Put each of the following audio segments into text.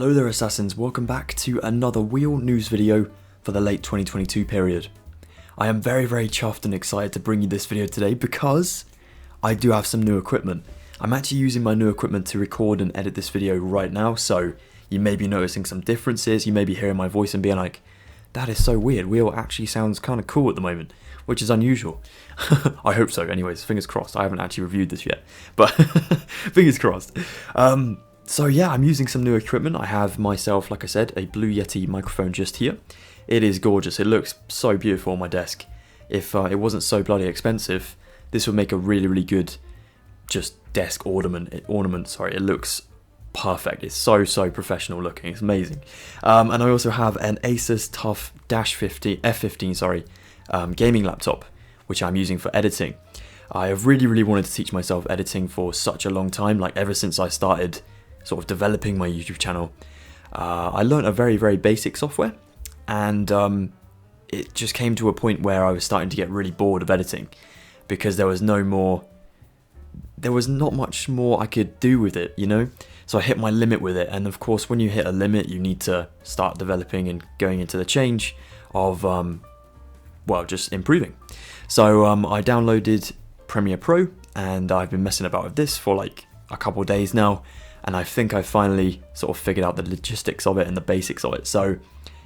Hello there assassins, welcome back to another Wheel news video for the late 2022 period. I am very chuffed and excited to bring you this video today because I do have some new equipment. I'm actually using my new equipment to record and edit this video right now, so you may be noticing some differences, you may be hearing my voice and being like, that is so weird, Wheel actually sounds kind of cool at the moment, which is unusual. I hope so, anyways, fingers crossed. I haven't actually reviewed this yet, but fingers crossed. So yeah, I'm using some new equipment. I have myself, like I said, a Blue Yeti microphone just here. It is gorgeous. It looks so beautiful on my desk. If it wasn't so bloody expensive, this would make a really good just desk ornament. Sorry, it looks perfect. It's so professional looking. It's amazing. And I also have an Asus TUF F15 gaming laptop, which I'm using for editing. I have really wanted to teach myself editing for such a long time, like ever since I started sort of developing my YouTube channel. I learned a very basic software, and it just came to a point where I was starting to get really bored of editing because there was not much more I could do with it, you know? So I hit my limit with it, and of course when you hit a limit you need to start developing and going into the change of, well, just improving. So I downloaded Premiere Pro and I've been messing about with this for like a couple of days now, and I think I finally sort of figured out the logistics of it and the basics of it. So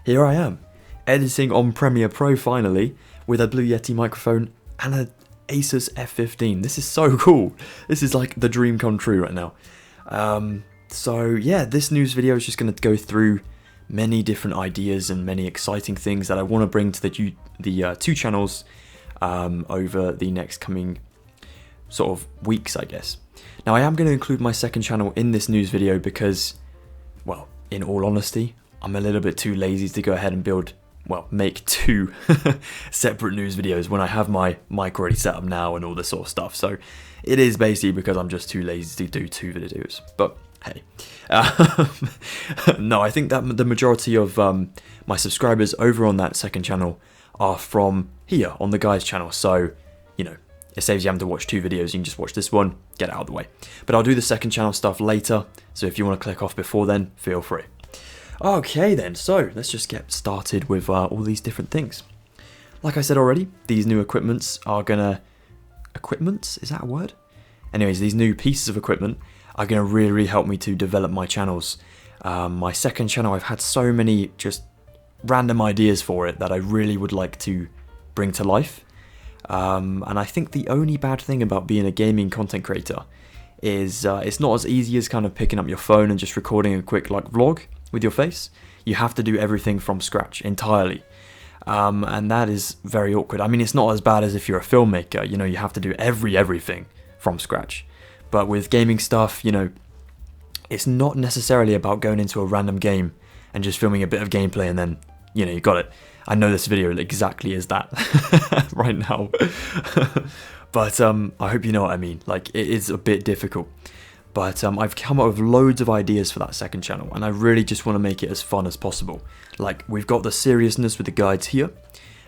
here I am, editing on Premiere Pro finally with a Blue Yeti microphone and an Asus F15. This is so cool. This is like the dream come true right now. So yeah, this news video is just going to go through many different ideas and many exciting things that I want to bring to the two channels over the next coming sort of weeks, I guess. Now I am going to include my second channel in this news video because, well, in all honesty, I'm a little bit too lazy to go ahead and make two separate news videos when I have my mic already set up now and all this sort of stuff. So it is basically because I'm just too lazy to do two videos. But hey, no, I think that the majority of my subscribers over on that second channel are from here on the guys channel. So, you know, it saves you having to watch two videos. You can just watch this one, get it out of the way. But I'll do the second channel stuff later, so if you want to click off before then, feel free. Okay then, so let's just get started with all these different things. Like I said already, these new equipments are gonna... Equipments? Is that a word? Anyways, these new pieces of equipment are gonna really help me to develop my channels. My second channel, I've had so many just random ideas for it that I really would like to bring to life. And I think the only bad thing about being a gaming content creator is it's not as easy as kind of picking up your phone and just recording a quick like vlog with your face. You have to do everything from scratch entirely, and that is very awkward. I mean, it's not as bad as if you're a filmmaker, you know, you have to do everything from scratch. But with gaming stuff, you know, it's not necessarily about going into a random game and just filming a bit of gameplay and then, you know, you got it. I know this video exactly is that right now. But I hope you know what I mean. Like, it is a bit difficult. But I've come up with loads of ideas for that second channel, and I really just want to make it as fun as possible. Like, we've got the seriousness with the guides here,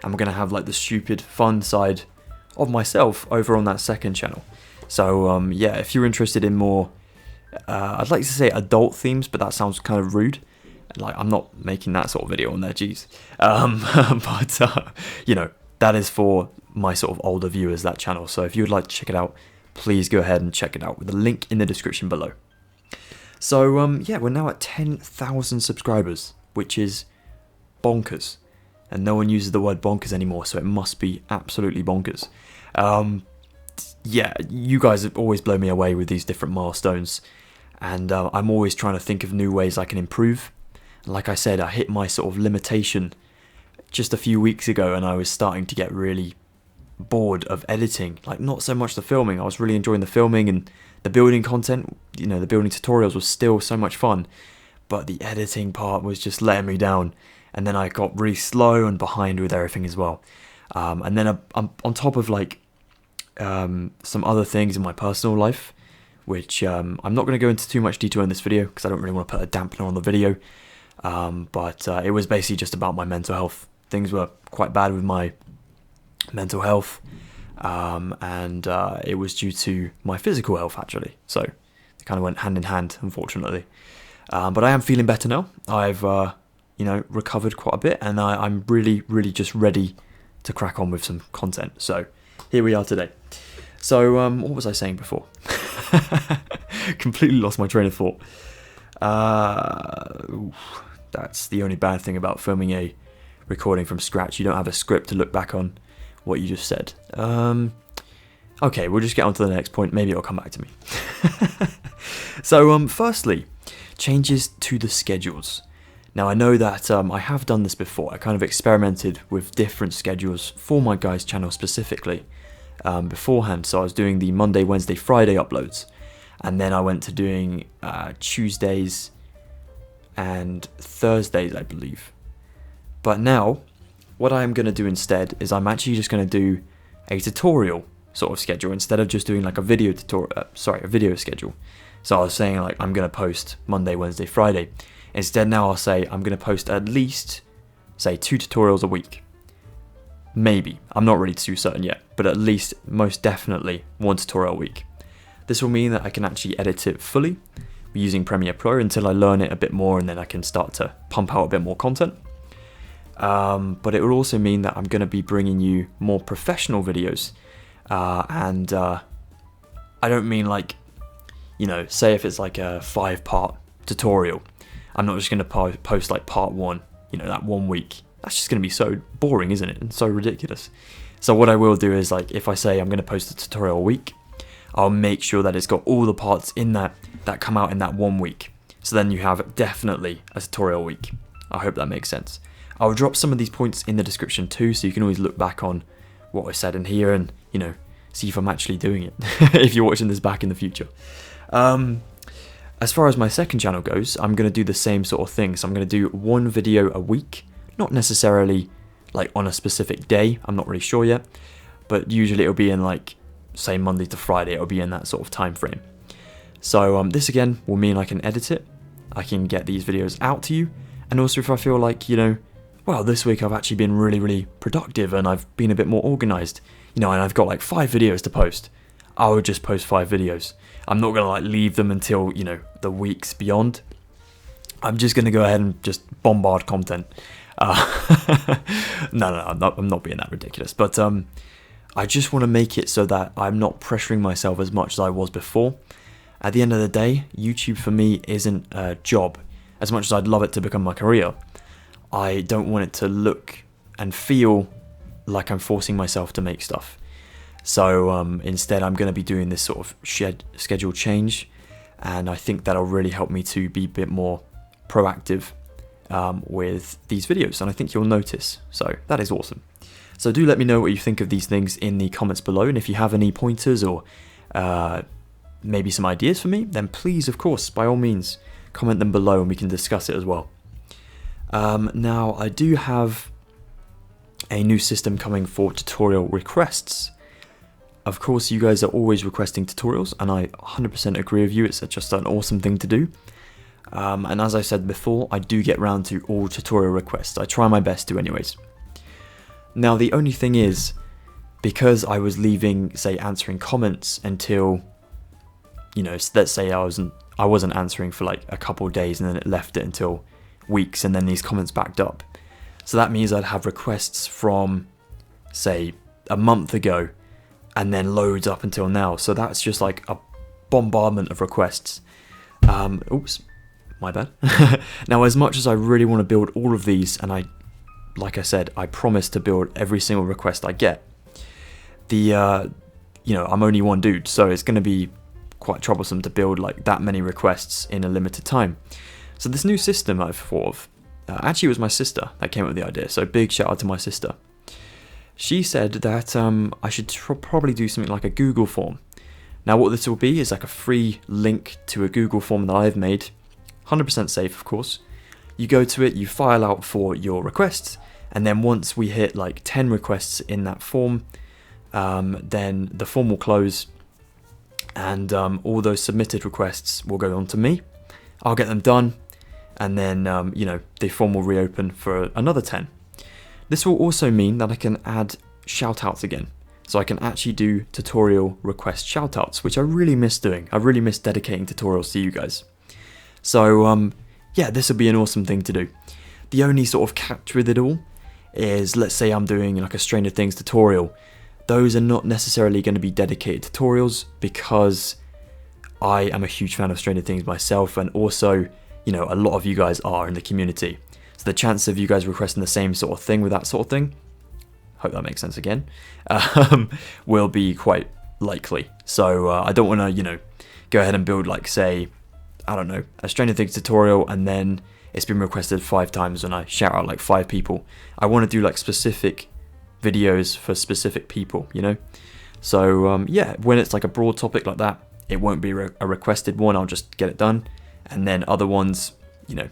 and we're going to have like the stupid fun side of myself over on that second channel. So yeah, if you're interested in more, I'd like to say adult themes, but that sounds kind of rude. Like, I'm not making that sort of video on there, jeez. But, you know, that is for my sort of older viewers, that channel. So if you would like to check it out, please go ahead and check it out with the link in the description below. So, yeah, we're now at 10,000 subscribers, which is bonkers. And no one uses the word bonkers anymore, so it must be absolutely bonkers. Yeah, you guys have always blown me away with these different milestones. And I'm always trying to think of new ways I can improve. Like I said, I hit my sort of limitation just a few weeks ago, and I was starting to get really bored of editing. Like, not so much the filming. I was really enjoying the filming and the building content, you know, the building tutorials was still so much fun, but the editing part was just letting me down. And then I got really slow and behind with everything as well. And then I'm on top of like some other things in my personal life, which I'm not going to go into too much detail in this video because I don't really want to put a dampener on the video. But it was basically just about my mental health. Things were quite bad with my mental health, and it was due to my physical health actually. So it kind of went hand in hand, unfortunately. But I am feeling better now. I've recovered quite a bit, and I'm really just ready to crack on with some content. So here we are today. So what was I saying before? Completely lost my train of thought. That's the only bad thing about filming a recording from scratch. You don't have a script to look back on what you just said. Okay, we'll just get on to the next point. Maybe it'll come back to me. So firstly, changes to the schedules. Now I know that I have done this before. I kind of experimented with different schedules for my guys' channel specifically beforehand. So I was doing the Monday, Wednesday, Friday uploads, and then I went to doing Tuesdays and Thursdays, I believe. But now, what I'm going to do instead is I'm actually just going to do a tutorial sort of schedule instead of just doing like a video a video schedule. So I was saying like I'm going to post Monday, Wednesday, Friday. Instead now I'll say I'm going to post at least, say, 2 tutorials a week. Maybe. I'm not really too certain yet, but at least, most definitely, 1 tutorial a week. This will mean that I can actually edit it fully using Premiere Pro until I learn it a bit more, and then I can start to pump out a bit more content. But it will also mean that I'm going to be bringing you more professional videos. And I don't mean like, say if it's like a 5-part tutorial, I'm not just going to post like part 1, that 1 week. That's just going to be so boring, isn't it? And so ridiculous. So what I will do is, like, if I say I'm going to post a tutorial a week, I'll make sure that it's got all the parts in that come out in that 1 week. So then you have definitely a tutorial a week. I hope that makes sense. I'll drop some of these points in the description too, so you can always look back on what I said in here and, see if I'm actually doing it, if you're watching this back in the future. As far as my second channel goes, I'm going to do the same sort of thing. So I'm going to do 1 video a week, not necessarily like on a specific day, I'm not really sure yet, but usually it'll be in like, say, Monday to Friday, it'll be in that sort of time frame. So this again will mean I can edit it, I can get these videos out to you, and also if I feel like, well, this week I've actually been really productive and I've been a bit more organized, and I've got like 5 videos to post, I would just post 5 videos. I'm not going to like leave them until, the weeks beyond. I'm just going to go ahead and just bombard content. No, I'm not being that ridiculous. But I just want to make it so that I'm not pressuring myself as much as I was before. At the end of the day, YouTube for me isn't a job. As much as I'd love it to become my career, I don't want it to look and feel like I'm forcing myself to make stuff. So instead I'm going to be doing this sort of schedule change, and I think that'll really help me to be a bit more proactive with these videos, and I think you'll notice. So that is awesome. So do let me know what you think of these things in the comments below, and if you have any pointers or maybe some ideas for me, then please, of course, by all means, comment them below and we can discuss it as well. Now I do have a new system coming for tutorial requests. Of course, you guys are always requesting tutorials, and I 100% agree with you. It's just an awesome thing to do. And as I said before, I do get round to all tutorial requests. I try my best to anyways. Now, the only thing is, because I was leaving, say, answering comments until, let's say I wasn't answering for like a couple of days, and then it left it until weeks, and then these comments backed up. So that means I'd have requests from, say, a month ago, and then loads up until now. So that's just like a bombardment of requests. Oops, my bad. Now, as much as I really want to build all of these, and like I said, I promise to build every single request I get, I'm only one dude, so it's going to be quite troublesome to build like that many requests in a limited time. So this new system I've thought of, actually it was my sister that came up with the idea, so big shout out to my sister. She said that I should probably do something like a Google form. Now what this will be is like a free link to a Google form that I've made, 100% safe of course. You go to it, you file out for your requests, and then once we hit like 10 requests in that form, then the form will close, and all those submitted requests will go on to me. I'll get them done, and then the form will reopen for another 10. This will also mean that I can add shoutouts again. So I can actually do tutorial request shoutouts, which I really miss doing. I really miss dedicating tutorials to you guys. So yeah, this would be an awesome thing to do. The only sort of catch with it all is, let's say I'm doing like a Stranger Things tutorial. Those are not necessarily going to be dedicated tutorials because I am a huge fan of Stranger Things myself, and also, you know, a lot of you guys are in the community. So the chance of you guys requesting the same sort of thing with that sort of thing, hope that makes sense again, will be quite likely. So I don't want to, you know, go ahead and build like, say, I don't know, a Stranger Things tutorial and then it's been requested 5 times and I shout out like 5 people. I want to do like specific videos for specific people, you know? So yeah, when it's like a broad topic like that, it won't be a requested one, I'll just get it done. And then other ones, you know.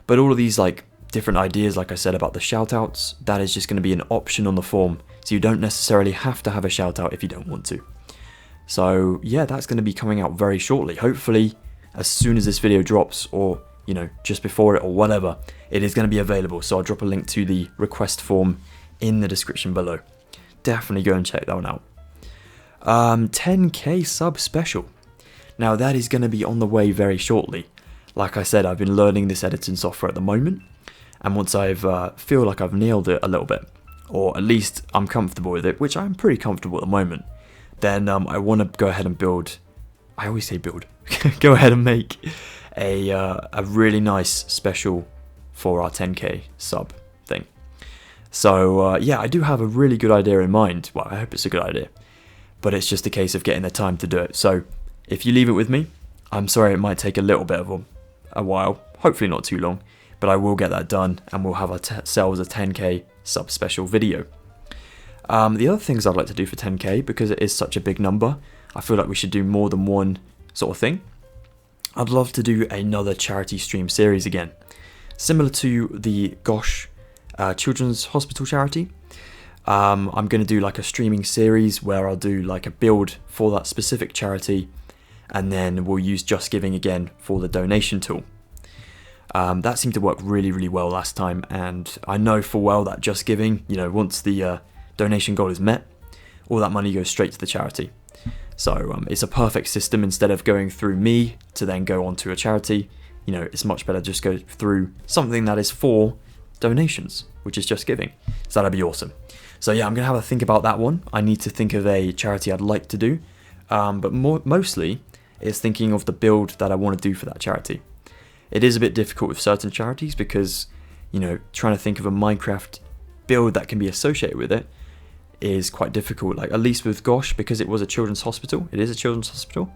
But all of these like different ideas, like I said about the shout outs, that is just going to be an option on the form. So you don't necessarily have to have a shout out if you don't want to. So yeah, that's going to be coming out very shortly. Hopefully as soon as this video drops, or you know, just before it or whatever, it is going to be available. So I'll drop a link to the request form in the description below. Definitely go and check that one out. 10k sub special. Now that is going to be on the way very shortly. Like I said, I've been learning this editing software at the moment, and once I've feel like I've nailed it a little bit, or at least I'm comfortable with it, which I'm pretty comfortable at the moment, then I want to go ahead and build. I always say build. Go ahead and make a really nice special for our 10k sub thing. So yeah, I do have a really good idea in mind. Well, I hope it's a good idea, but it's just a case of getting the time to do it. So if you leave it with me, I'm sorry it might take a little bit of a while, hopefully not too long, but I will get that done and we'll have ourselves a 10k sub special video. The other things I'd like to do for 10k, because it is such a big number, I feel like we should do more than one sort of thing. I'd love to do another charity stream series again, similar to the Gosh Children's Hospital charity. I'm going to do like a streaming series where I'll do like a build for that specific charity, and then we'll use Just Giving again for the donation tool. That seemed to work really, really well last time, and I know full well that Just Giving, you know, once the donation goal is met, all that money goes straight to the charity. So it's a perfect system. Instead of going through me to then go on to a charity, you know, it's much better just go through something that is for donations, which is Just Giving. So that'd be awesome. So yeah, I'm going to have a think about that one. I need to think of a charity I'd like to do, but mostly it's thinking of the build that I want to do for that charity. It is a bit difficult with certain charities because, you know, trying to think of a Minecraft build that can be associated with it is quite difficult. Like at least with Gosh, because it was a children's hospital, it is a children's hospital,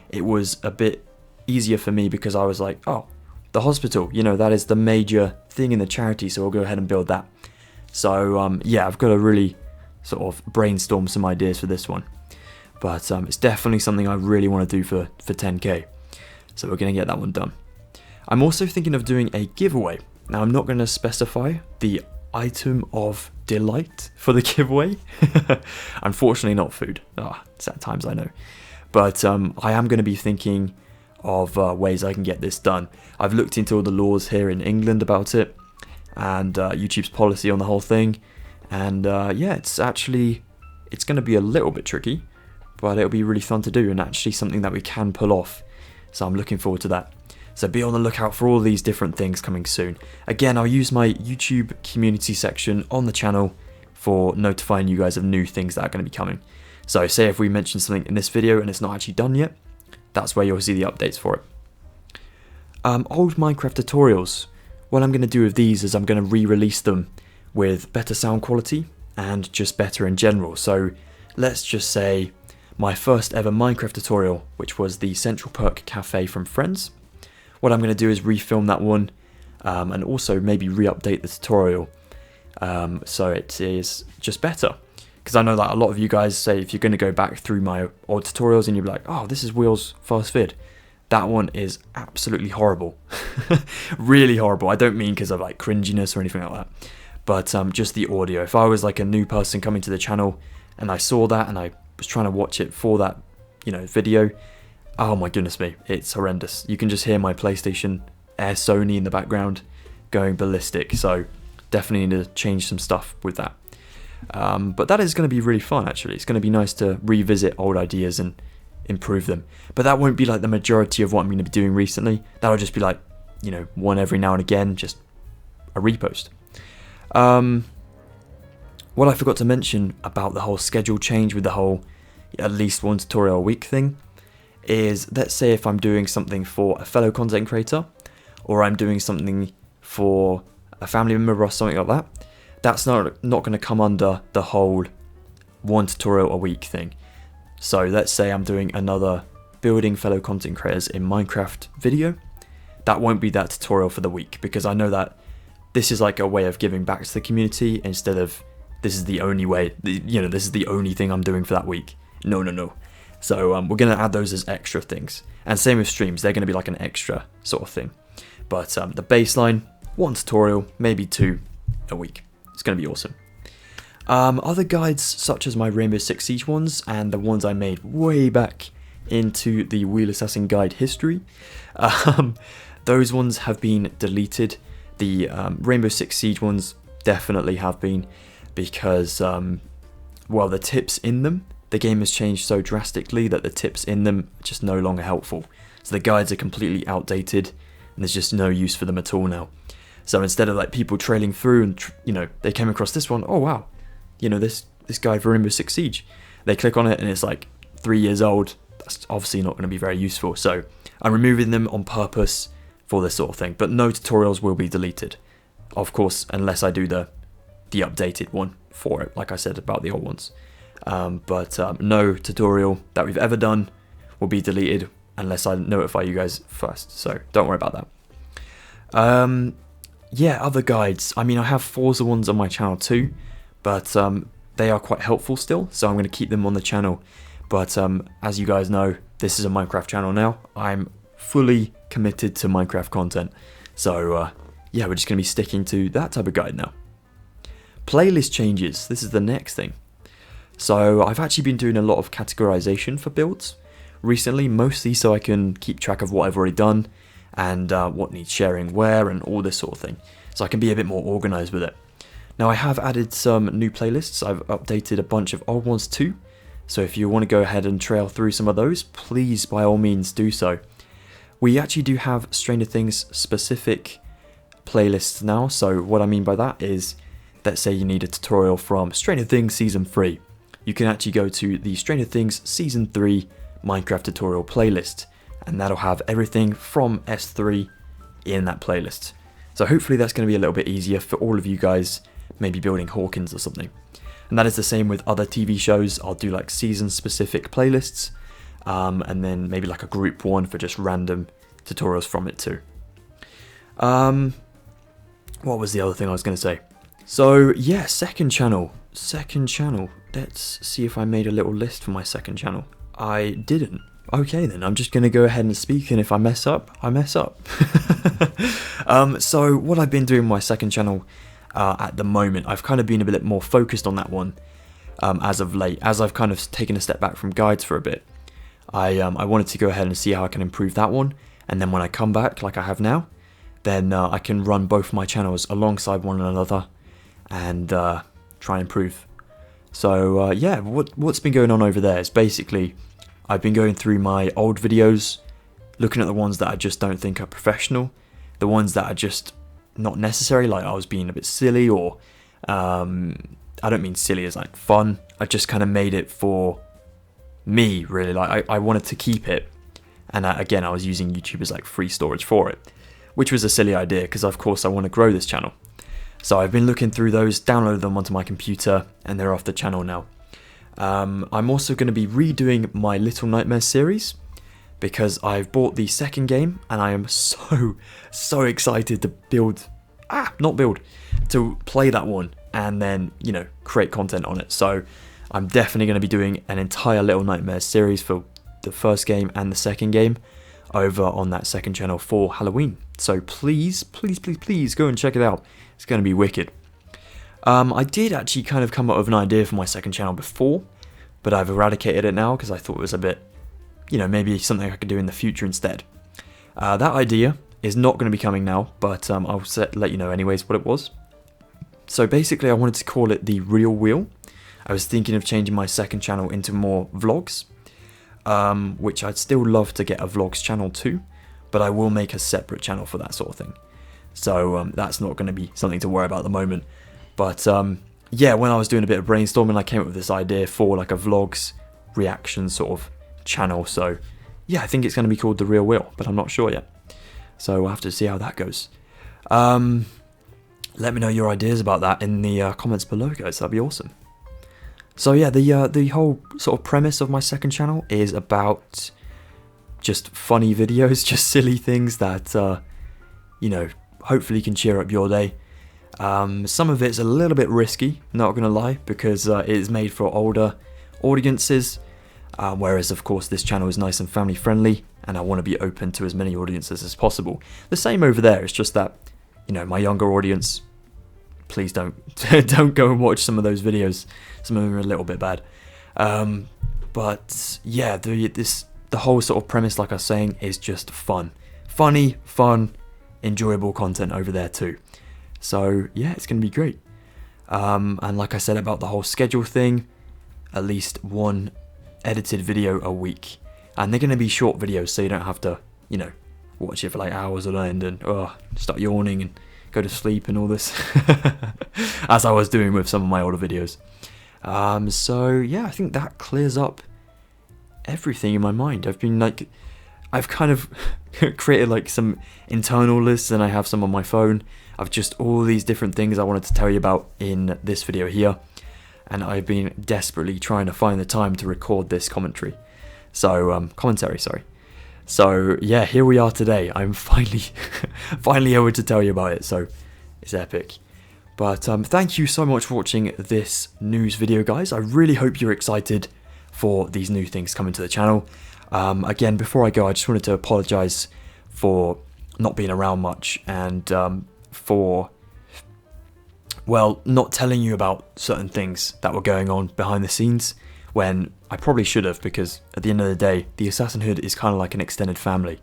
it was a bit easier for me because I was like, oh, the hospital, you know, that is the major thing in the charity, so we'll go ahead and build that. So yeah, I've got to really sort of brainstorm some ideas for this one, but it's definitely something I really want to do for 10k, so we're going to get that one done. I'm also thinking of doing a giveaway. Now I'm not going to specify the item of delight for the giveaway. Unfortunately not food. Sad times, I know. But I am going to be thinking of ways I can get this done. I've looked into all the laws here in England about it, and YouTube's policy on the whole thing, and yeah, it's going to be a little bit tricky, but it'll be really fun to do, and actually something that we can pull off. So I'm looking forward to that. So be on the lookout for all these different things coming soon. Again, I'll use my YouTube community section on the channel for notifying you guys of new things that are going to be coming. So say if we mention something in this video and it's not actually done yet, that's where you'll see the updates for it. Old Minecraft tutorials. What I'm going to do with these is I'm going to re-release them with better sound quality and just better in general. So let's just say my first ever Minecraft tutorial, which was the Central Perk Cafe from Friends. What I'm going to do is refilm that one, and also maybe re-update the tutorial so it is just better. Because I know that a lot of you guys say if you're going to go back through my old tutorials and you'll be like, oh, this is Will's first vid. That one is absolutely horrible. Really horrible. I don't mean because of like cringiness or anything like that, but just the audio. If I was like a new person coming to the channel and I saw that and I was trying to watch it for that, you know, video, oh my goodness me, it's horrendous. You can just hear my PlayStation Air Sony in the background going ballistic, so definitely need to change some stuff with that. But that is going to be really fun actually. It's going to be nice to revisit old ideas and, improve them. But that won't be like the majority of what I'm going to be doing recently. That'll just be like, you know, one every now and again, just a repost. What I forgot to mention about the whole schedule change with the whole at least one tutorial a week thing is, let's say if I'm doing something for a fellow content creator, or I'm doing something for a family member or something like that, that's not going to come under the whole one tutorial a week thing. So let's say I'm doing another building fellow content creators in Minecraft video, that won't be that tutorial for the week, because I know that this is like a way of giving back to the community instead of this is the only way, you know, this is the only thing I'm doing for that week. No. So we're going to add those as extra things. And same with streams, they're going to be like an extra sort of thing. But the baseline, one tutorial, maybe 2 a week. It's going to be awesome. Other guides, such as my Rainbow Six Siege ones, and the ones I made way back into the Wheelassassin guide history, those ones have been deleted. The Rainbow Six Siege ones definitely have been, because, well, the tips in them, the game has changed so drastically that the tips in them are just no longer helpful. So the guides are completely outdated, and there's just no use for them at all now. So instead of like people trailing through and, you know, they came across this one, oh wow, you know, this guide for Rainbow Six Siege. They click on it and it's like 3 years old. That's obviously not going to be very useful. So I'm removing them on purpose for this sort of thing. But no tutorials will be deleted, of course, unless I do the updated one for it, like I said about the old ones. But no tutorial that we've ever done will be deleted unless I notify you guys first. So don't worry about that. Yeah, other guides. I mean, I have Forza ones on my channel too, but they are quite helpful still, so I'm going to keep them on the channel. But as you guys know, this is a Minecraft channel now. I'm fully committed to Minecraft content. So yeah, we're just going to be sticking to that type of guide now. Playlist changes. This is the next thing. So I've actually been doing a lot of categorization for builds recently, mostly so I can keep track of what I've already done and what needs sharing where and all this sort of thing. So I can be a bit more organized with it. Now I have added some new playlists. I've updated a bunch of old ones too. So if you want to go ahead and trail through some of those, please by all means do so. We actually do have Stranger Things specific playlists now. So what I mean by that is, let's say you need a tutorial from Stranger Things Season 3. You can actually go to the Stranger Things Season 3 Minecraft tutorial playlist, and that'll have everything from S3 in that playlist. So hopefully that's going to be a little bit easier for all of you guys, maybe building Hawkins or something. And that is the same with other TV shows. I'll do like season specific playlists, and then maybe like a group one for just random tutorials from it too. What was the other thing I was going to say? So yeah, second channel. Let's see if I made a little list for my second channel. I didn't. Okay then, I'm just going to go ahead and speak, and if I mess up, I mess up. So what I've been doing with my second channel at the moment, I've kind of been a bit more focused on that one as of late, as I've kind of taken a step back from guides for a bit. I wanted to go ahead and see how I can improve that one, and then when I come back, like I have now, then I can run both my channels alongside one another and try and improve. So yeah, what's been going on over there is basically I've been going through my old videos, looking at the ones that I just don't think are professional, the ones that are just not necessary, like I was being a bit silly, or I don't mean silly as like fun, I just kind of made it for me really, like I wanted to keep it, and again I was using YouTube as like free storage for it, which was a silly idea because of course I want to grow this channel. So I've been looking through those, downloaded them onto my computer, and they're off the channel now. I'm also going to be redoing my Little Nightmares series, because I've bought the second game, and I am so excited to to play that one, and then, you know, create content on it. So I'm definitely going to be doing an entire Little Nightmares series for the first game and the second game over on that second channel for Halloween. So please go and check it out. It's going to be wicked. I did actually kind of come up with an idea for my second channel before, but I've eradicated it now because I thought it was a bit, you know, maybe something I could do in the future instead. That idea is not going to be coming now, but I'll let you know anyways what it was. So basically I wanted to call it the Real Wheel. I was thinking of changing my second channel into more vlogs. which I'd still love to get a vlogs channel too, but I will make a separate channel for that sort of thing. So that's not going to be something to worry about at the moment. But yeah, when I was doing a bit of brainstorming, I came up with this idea for like a vlogs reaction sort of channel. So yeah, I think it's going to be called The Real Wheel, but I'm not sure yet. So we'll have to see how that goes. Let me know your ideas about that in the comments below, guys. That'd be awesome. So yeah, the whole sort of premise of my second channel is about just funny videos, just silly things that, you know, hopefully can cheer up your day. Some of it's a little bit risky, not gonna lie, because it is made for older audiences, whereas of course this channel is nice and family friendly, and I want to be open to as many audiences as possible. The same over there, it's just that, you know, my younger audience, please don't don't go and watch some of those videos. Some of them are a little bit bad. But yeah, the whole sort of premise, like I was saying, is just fun. Funny, fun, enjoyable content over there too. So yeah, it's going to be great. And like I said about the whole schedule thing, at least one edited video a week. And they're going to be short videos, so you don't have to, you know, watch it for like hours on end and start yawning and go to sleep and all this. As I was doing with some of my older videos. So yeah, I think that clears up everything in my mind. I've kind of created like some internal lists, and I have some on my phone of just all these different things I wanted to tell you about in this video here. And I've been desperately trying to find the time to record this commentary. So, commentary, sorry. So yeah, here we are today. I'm finally able to tell you about it, so it's epic. But thank you so much for watching this news video, guys. I really hope you're excited for these new things coming to the channel. Again, before I go, I just wanted to apologize for not being around much, and for, well, not telling you about certain things that were going on behind the scenes, when I probably should have, because at the end of the day, the Assassin Hood is kind of like an extended family.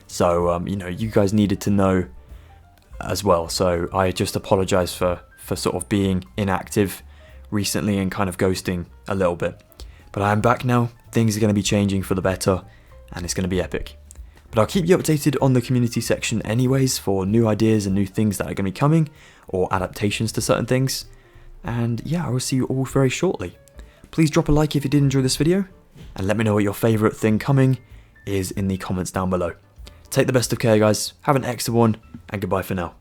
So, you know, you guys needed to know as well. So I just apologize for sort of being inactive recently and kind of ghosting a little bit. But I am back now. Things are going to be changing for the better, and it's going to be epic. But I'll keep you updated on the community section anyways for new ideas and new things that are going to be coming, or adaptations to certain things. And yeah, I will see you all very shortly. Please drop a like if you did enjoy this video, and let me know what your favourite thing coming is in the comments down below. Take the best of care, guys. Have an excellent one, and goodbye for now.